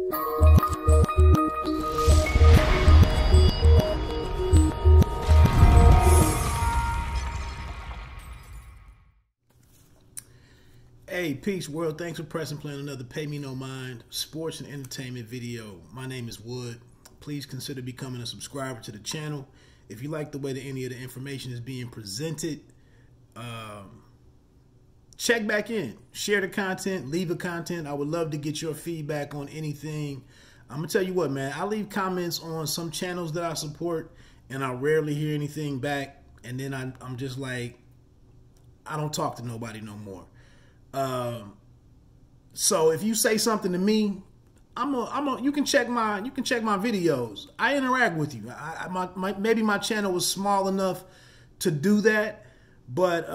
Hey, peace world. Thanks for pressing play on another Pay Me No Mind sports and entertainment video. My name is Wood. Please consider becoming a subscriber to the channel. If you like the way that any of the information is being presented, check back in. Share the content. Leave a content. I would love to get your feedback on anything. I'm going to tell you what, man. I leave comments on some channels that I support, and I rarely hear anything back. And then I'm just like, I don't talk to nobody no more. So if you say something to me, you can check my videos. I interact with you. Maybe my channel was small enough to do that, but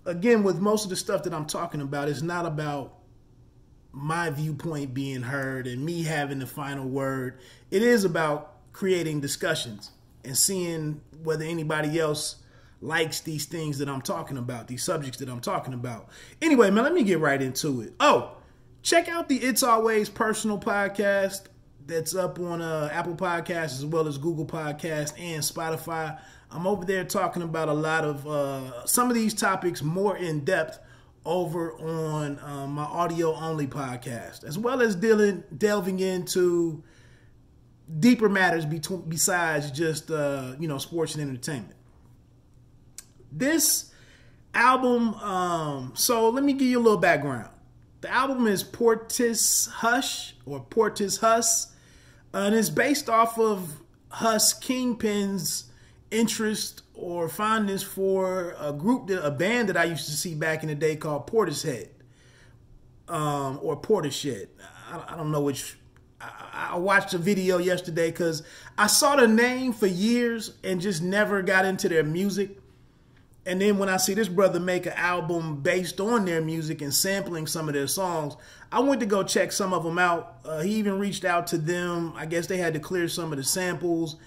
again, with most of the stuff that I'm talking about, it's not about my viewpoint being heard and me having the final word. It is about creating discussions and seeing whether anybody else likes these things that I'm talking about, these subjects that I'm talking about. Anyway, man, let me get right into it. Oh, check out the It's Always Personal podcast that's up on Apple Podcasts as well as Google Podcasts and Spotify. I'm over there talking about a lot of some of these topics more in depth over on my audio only podcast, as well as delving into deeper matters besides just sports and entertainment. This album, so let me give you a little background. The album is PORTISHUS and it's based off of Hus KingPin's interest or fondness for a band that I used to see back in the day called Portishead, or Portishead. I don't know which. I watched a video yesterday because I saw the name for years and just never got into their music. And then when I see this brother make an album based on their music and sampling some of their songs, I went to go check some of them out. He even reached out to them. I guess they had to clear some of the samples.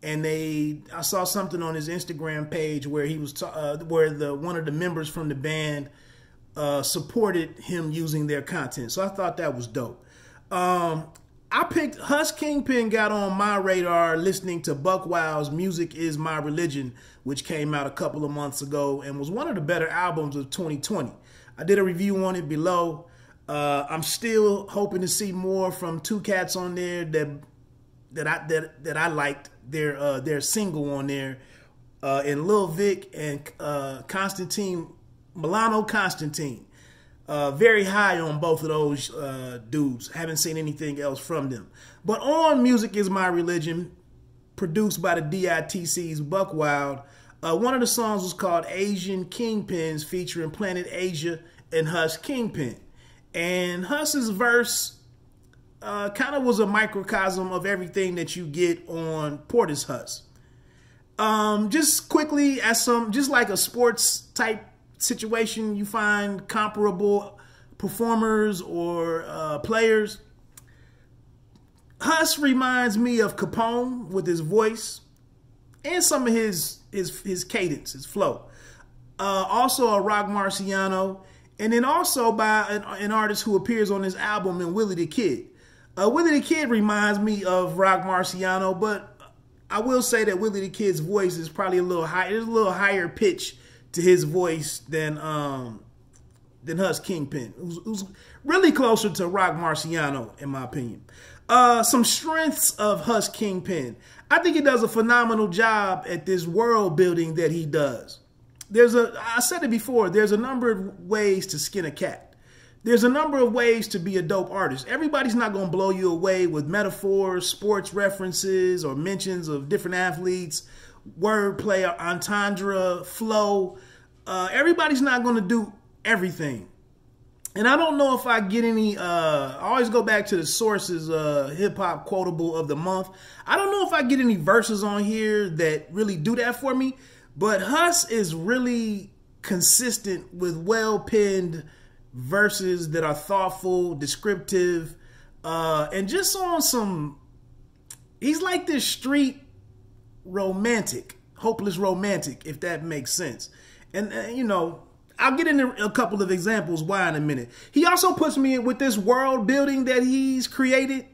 And I saw something on his Instagram page where he was one of the members from the band supported him using their content. So I thought that was dope. I picked Hus KingPin, got on my radar listening to Buck Wild's Music Is My Religion, which came out a couple of months ago and was one of the better albums of 2020. I did a review on it below. I'm still hoping to see more from two cats on there that I liked their single on there, and Lil Vic and Milano Constantine. Very high on both of those dudes. Haven't seen anything else from them. But on Music Is My Religion, produced by the DITC's Buck Wild, one of the songs was called Asian Kingpins, featuring Planet Asia and Hus KingPin. And Hus's verse kind of was a microcosm of everything that you get on PORTISHUS. Just quickly, just like a sports type situation, you find comparable performers or players. Hus reminds me of Capone with his voice and some of his cadence, his flow. Also a Rock Marciano, and then also by an artist who appears on this album in Willie the Kid. Willie the Kid reminds me of Rock Marciano, but I will say that Willie the Kid's voice is probably a little high. There's a little higher pitch to his voice than Hus KingPin, who's really closer to Rock Marciano, in my opinion. Some strengths of Hus KingPin. I think he does a phenomenal job at this world building that he does. I said it before, there's a number of ways to skin a cat. There's a number of ways to be a dope artist. Everybody's not going to blow you away with metaphors, sports references, or mentions of different athletes, wordplay, entendre, flow. Everybody's not going to do everything. And I don't know if I get any, I always go back to the sources, hip-hop quotable of the month. I don't know if I get any verses on here that really do that for me, but Hus is really consistent with well-penned verses that are thoughtful, descriptive, and just on some, he's like this street romantic, hopeless romantic, if that makes sense. And, I'll get into a couple of examples why in a minute. He also puts me in with this world building that he's created.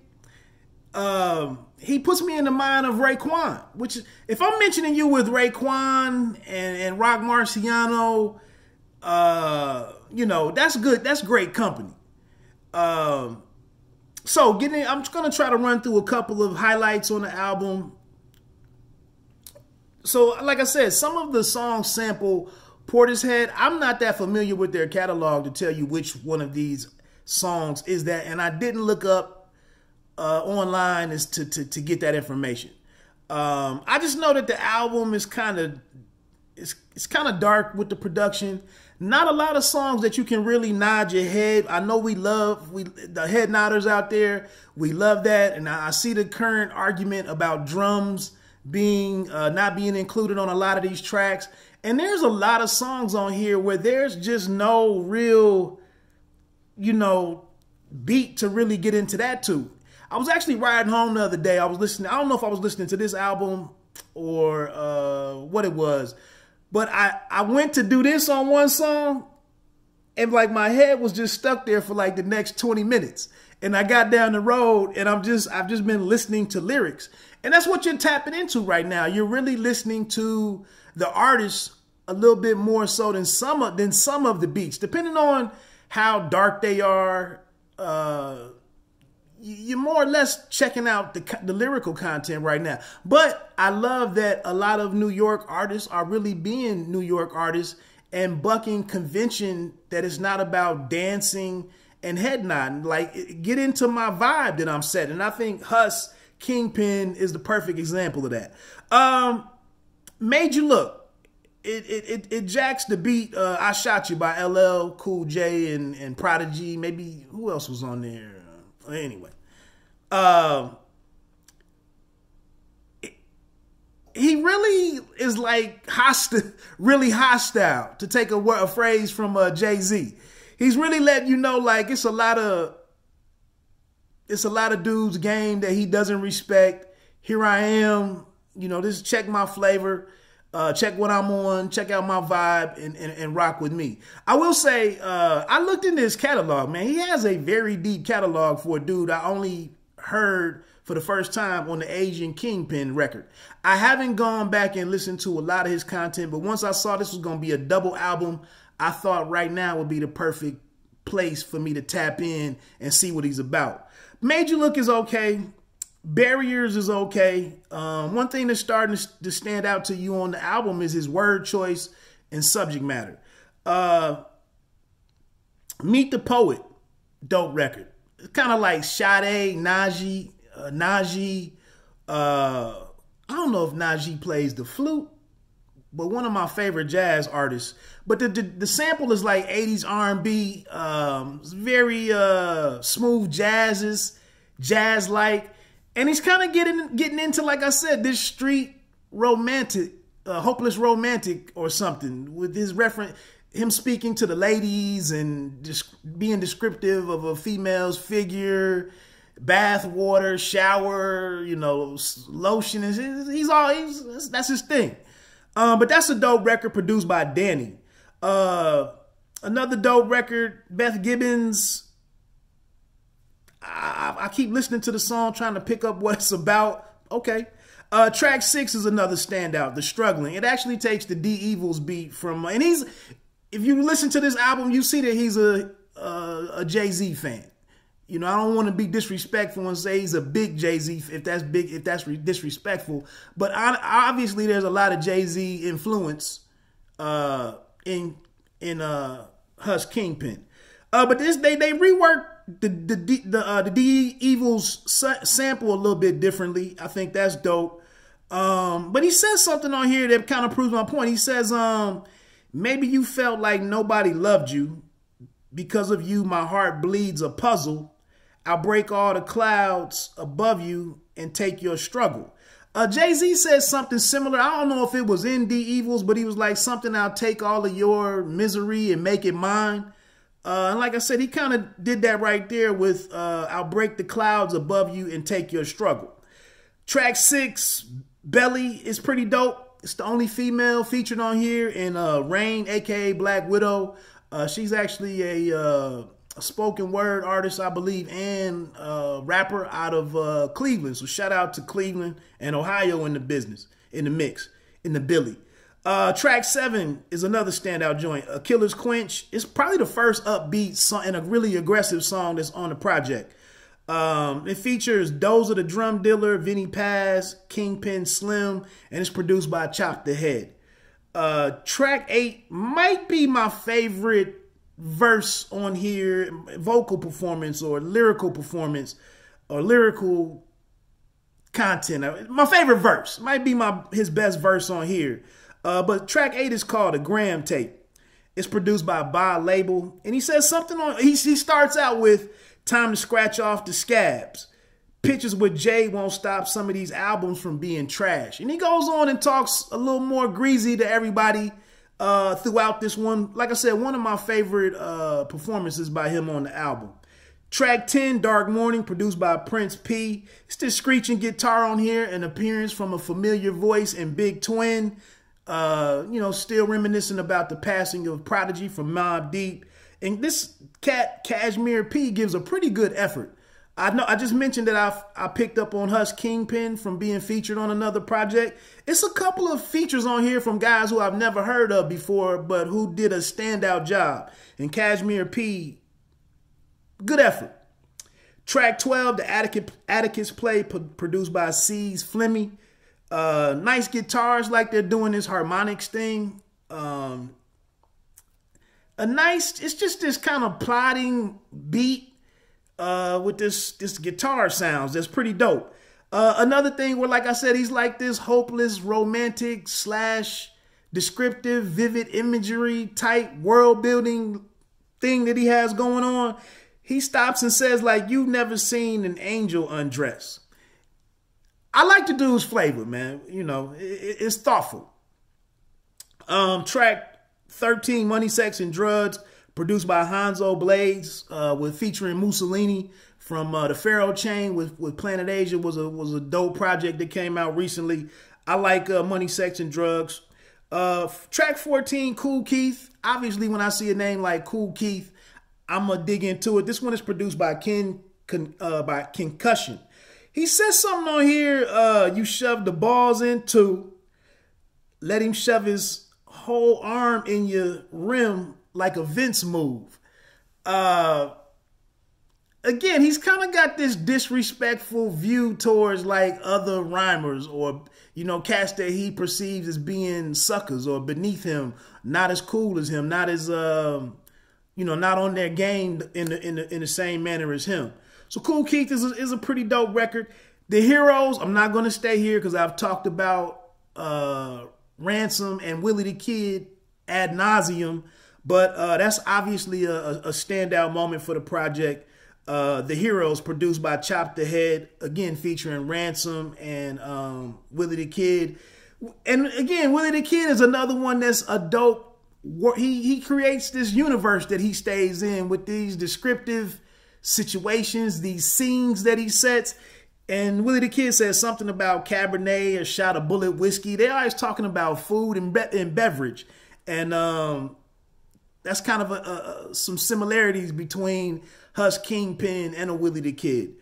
He puts me in the mind of Raekwon, which if I'm mentioning you with Raekwon and Rock Marciano, you know, that's good. That's great company. So I'm just going to try to run through a couple of highlights on the album. So like I said, some of the songs sample Portishead. I'm not that familiar with their catalog to tell you which one of these songs is that. And I didn't look up online is to get that information. I just know that the album is kind of dark with the production. Not a lot of songs that you can really nod your head. I know the head nodders out there. We love that, and I see the current argument about drums being not being included on a lot of these tracks. And there's a lot of songs on here where there's just no real, you know, beat to really get into that too. I was actually riding home the other day. I was listening. I don't know if I was listening to this album or what it was, but I went to do this on one song, and like my head was just stuck there for like the next 20 minutes. And I got down the road, and I've just been listening to lyrics, and that's what you're tapping into right now. You're really listening to the artist a little bit more so than some of the beats, depending on how dark they are. You're more or less checking out the lyrical content right now. But I love that a lot of New York artists are really being New York artists and bucking convention, that it's not about dancing and head nodding. Like, get into my vibe that I'm setting. And I think Hus KingPin is the perfect example of that. Made You Look. It jacks the beat. I Shot You by LL Cool J and Prodigy. Maybe who else was on there? Anyway, he really is like really hostile, to take a phrase from Jay-Z. He's really letting you know, like, it's a lot of dudes game that he doesn't respect. Here I am, you know, this check my flavor. Check what I'm on, check out my vibe, and rock with me. I will say, I looked into his catalog, man. He has a very deep catalog for a dude I only heard for the first time on the Asian KingPin record. I haven't gone back and listened to a lot of his content, but once I saw this was going to be a double album, I thought right now would be the perfect place for me to tap in and see what he's about. Made You Look is okay. Barriers is okay. One thing that's starting to stand out to you on the album is his word choice and subject matter. Meet the Poet, dope record. It's kind of like Sade, Najee. I don't know if Najee plays the flute, but one of my favorite jazz artists. But the sample is like 80s R&B. It's very smooth jazz-like. And he's kind of getting into, like I said, this street romantic, hopeless romantic or something, with his reference, him speaking to the ladies and just being descriptive of a female's figure, bath water, shower, you know, lotion. That's his thing. But that's a dope record produced by Danny. Another dope record, Beth Gibbons. I keep listening to the song, trying to pick up what it's about. Okay. Track 6 is another standout, The Struggling. It actually takes the D Evil's beat from, and if you listen to this album, you see that he's a Jay-Z fan. You know, I don't want to be disrespectful and say he's a big Jay-Z, if that's disrespectful. But obviously there's a lot of Jay-Z influence in Hus KingPin. But they reworked the D Evil's sample a little bit differently. I think that's dope. But he says something on here that kind of proves my point. He says, maybe you felt like nobody loved you. Because of you, my heart bleeds a puzzle. I'll break all the clouds above you and take your struggle. Jay-Z says something similar. I don't know if it was in D Evil's, but he was like something, I'll take all of your misery and make it mine. And like I said, he kind of did that right there with I'll break the clouds above you and take your struggle. Track 6, Belly, is pretty dope. It's the only female featured on here, and Rain, aka Black Widow. She's actually a spoken word artist, I believe, and rapper out of Cleveland. So shout out to Cleveland and Ohio in the business, in the mix, in the Billy. Track 7 is another standout joint. Killer's Quench. It's probably the first upbeat song and a really aggressive song that's on the project. It features Dozer the Drum Dealer, Vinny Paz, KingPin Slim, and it's produced by Chop the Head. Track 8 might be my favorite verse on here, vocal performance or lyrical performance or lyrical content. My favorite verse might be his best verse on here. But track 8 is called A Graham Tape. It's produced by Bob Label, and he says something on. He starts out with "Time to scratch off the scabs. Pictures with Jay won't stop some of these albums from being trash." And he goes on and talks a little more greasy to everybody throughout this one. Like I said, one of my favorite performances by him on the album. Track 10, Dark Morning, produced by Prince P. It's this screeching guitar on here, an appearance from a familiar voice and Big Twin. You know, still reminiscing about the passing of Prodigy from Mobb Deep. And this cat, Cashmere P, gives a pretty good effort. I just mentioned that I picked up on Hus KingPin from being featured on another project. It's a couple of features on here from guys who I've never heard of before, but who did a standout job. And Cashmere P, good effort. Track 12, The Atticus Play, produced by C's Flemmy. Nice guitars, like they're doing this harmonics thing. It's just this kind of plodding beat with this guitar sounds that's pretty dope. Another thing where, like I said, he's like this hopeless, romantic / descriptive, vivid imagery type world building thing that he has going on. He stops and says, like, "You've never seen an angel undress." I like the dude's flavor, man. You know, it's thoughtful. Track 13, Money, Sex, and Drugs, produced by Hanzo Blades, with featuring Mussolini from the Pharaoh Chain with Planet Asia, was a dope project that came out recently. I like Money, Sex, and Drugs. Track 14, Kool Keith. Obviously, when I see a name like Kool Keith, I'm gonna dig into it. This one is produced by Concussion. He says something on here, you shove the balls into, let him shove his whole arm in your rim like a Vince move. Again, he's kind of got this disrespectful view towards like other rhymers or, you know, cats that he perceives as being suckers or beneath him, not as cool as him, not as, you know, not on their game in the same manner as him. So Kool Keith is a pretty dope record. The Heroes, I'm not going to stay here because I've talked about Ransom and Willie the Kid ad nauseum, but that's obviously a standout moment for the project. The Heroes, produced by Chop the Head, again featuring Ransom and Willie the Kid. And again, Willie the Kid is another one that's a dope. He creates this universe that he stays in with these descriptive situations, these scenes that he sets. And Willie the Kid says something about Cabernet, a shot of Bullet whiskey. They're always talking about food and beverage. And that's kind of some similarities between Hus KingPin and a Willie the Kid.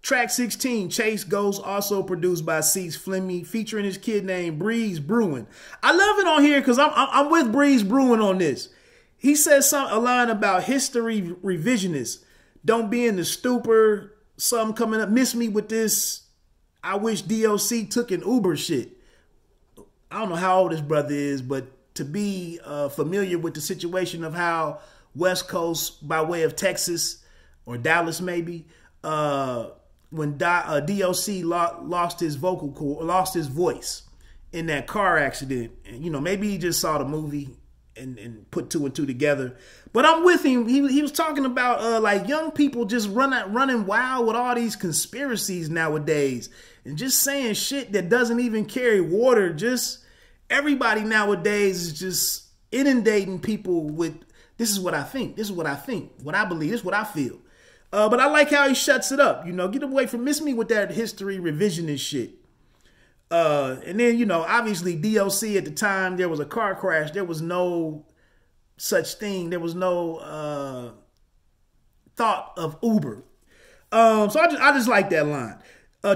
Track 16, Chase Ghost, also produced by C's Flemmy, featuring his kid named Breeze Brewin. I love it on here because I'm with Breeze Brewin on this. He says a line about history revisionists. Don't be in the stupor. Something coming up. Miss me with this. I wish DOC took an Uber shit. I don't know how old this brother is, but to be familiar with the situation of how West Coast, by way of Texas or Dallas maybe, when DOC lost his vocal cord, lost his voice in that car accident. And, you know, maybe he just saw the movie and put two and two together. But I'm with him. He was talking about like young people just running wild with all these conspiracies nowadays and just saying shit that doesn't even carry water. Just everybody nowadays is just inundating people with, this is what I think, this is what I think, what I believe, this is what I feel. But I like how he shuts it up. You know, get away from, miss me with that history revisionist shit. And then, you know, obviously DLC at the time, there was a car crash. There was no such thing. There was no thought of Uber. So I just like that line.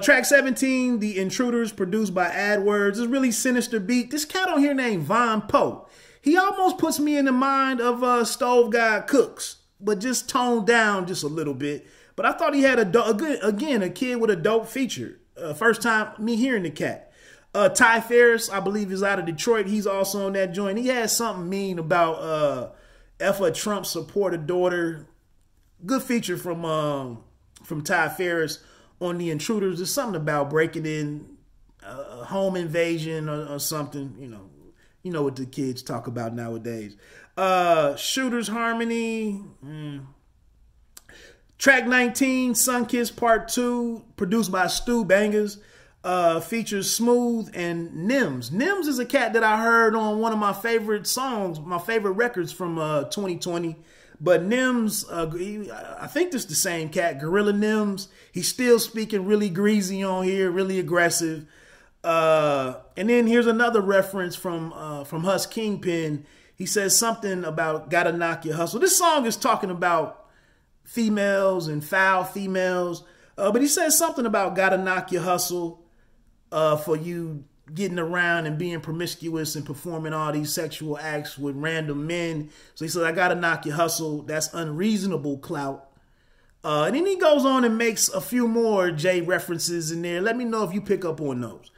Track 17, The Intruders, produced by AdWords. It's really sinister beat. This cat on here named Von Poe. He almost puts me in the mind of Stove Guy Cooks, but just toned down just a little bit. But I thought he had a kid with a dope feature. First time me hearing the cat. Ty Ferris, I believe, is out of Detroit. He's also on that joint. He has something mean about if a Trump supporter daughter. Good feature from Ty Ferris on The Intruders. There's something about breaking in a home invasion or something. You know what the kids talk about nowadays. Shooter's Harmony. Track 19, Sunkiss Part 2, produced by Stu Bangers. Features Smooth and Nims. Nims is a cat that I heard on one of my favorite songs, my favorite records from 2020. But Nims, I think this is the same cat, Gorilla Nims. He's still speaking really greasy on here, really aggressive. And then here's another reference from Hus KingPin. He says something about gotta knock your hustle. This song is talking about females and foul females. But he says something about gotta knock your hustle for you getting around and being promiscuous and performing all these sexual acts with random men. So he says, I gotta knock your hustle. That's unreasonable clout. And then he goes on and makes a few more J references in there. Let me know if you pick up on those.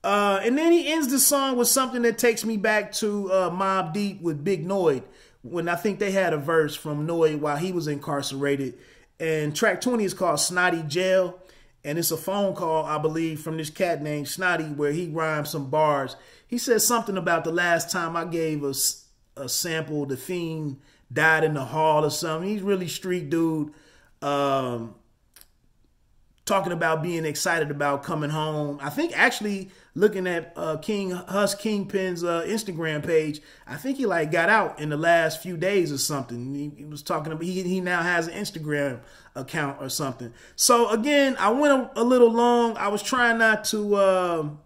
And then he ends the song with something that takes me back to Mobb Deep with Big Noyd, when I think they had a verse from Noyd while he was incarcerated. And track 20 is called Snotty Jail. And it's a phone call, I believe, from this cat named Snotty where he rhymes some bars. He says something about the last time I gave a sample, the Fiend died in the hall or something. He's really street dude. Talking about being excited about coming home. I think actually looking at Hus KingPin's Instagram page, I think he like got out in the last few days or something. He was talking about he now has an Instagram account or something. So again, I went a little long. I was trying not to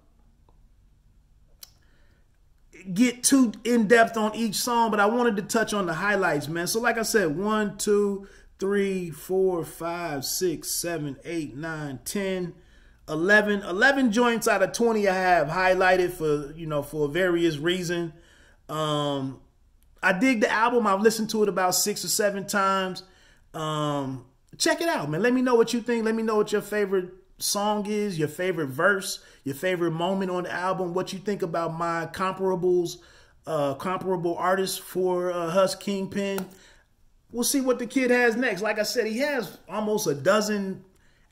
get too in depth on each song, but I wanted to touch on the highlights, man. So like I said, 1, 2, 3, 4, 5, 6, 7, 8, 9, 10, 11 joints out of 20 I have highlighted for various reasons. I dig the album. I've listened to it about 6 or 7 times. Check it out, man. Let me know what you think. Let me know what your favorite song is, your favorite verse, your favorite moment on the album, what you think about my comparable artists for Hus KingPin. We'll see what the kid has next. Like I said, he has almost a dozen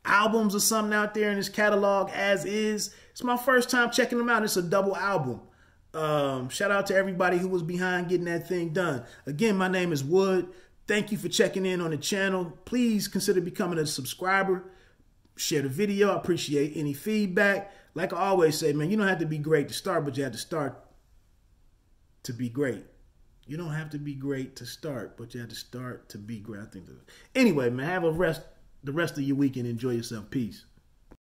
albums or something out there in his catalog as is. It's my first time checking them out. It's a double album. Shout out to everybody who was behind getting that thing done. Again, my name is Wood. Thank you for checking in on the channel. Please consider becoming a subscriber. Share the video. I appreciate any feedback. Like I always say, man, you don't have to be great to start, but you have to start to be great. You don't have to be great to start, but you have to start to be great. I think. Anyway, man, have the rest of your weekend. Enjoy yourself. Peace.